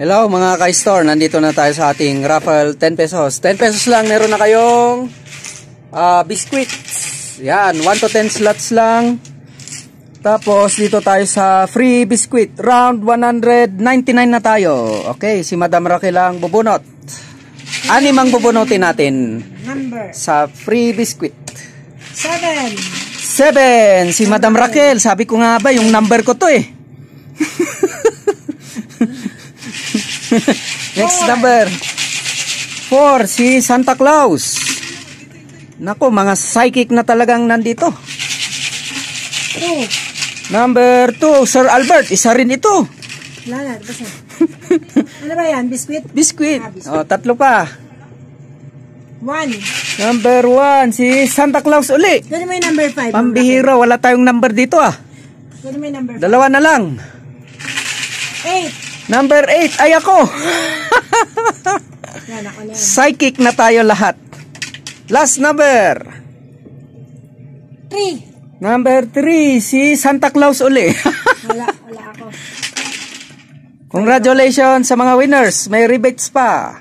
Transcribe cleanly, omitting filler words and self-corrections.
Hello mga ka-store, nandito na tayo sa ating raffle 10 pesos. 10 pesos lang, meron na kayong biscuits. Yan, 1 to 10 slots lang. Tapos dito tayo sa free biscuit. Round 199 na tayo. Okay, si Madam Raquel ang bubunot. Anim ang bubunutin natin. Number. Sa free biscuit. 7. Si Madam Raquel. Sabi ko nga ba, yung number ko to eh. Next number 4, si Santa Claus. Nako, mga psychic na talagang nandito. 2. Number 2, Sir Albert. Isa rin ito. Wala na, basta. Ano ba yan? Biscuit? Biscuit. Biscuit. Oh, tatlo pa. 1. Number 1, si Santa Claus uli. Gano'n mo yung number 5. Pambihira, wala tayong number dito ah. Gano'n mo yung number 5. Dalawa na lang. 8. Number 8, ay ako. Yan, ako na yan. Psychic na tayo lahat. Last number 3. Number 3, si Santa Claus uli. Wala ako. Congratulations sa mga winners. May rebates pa.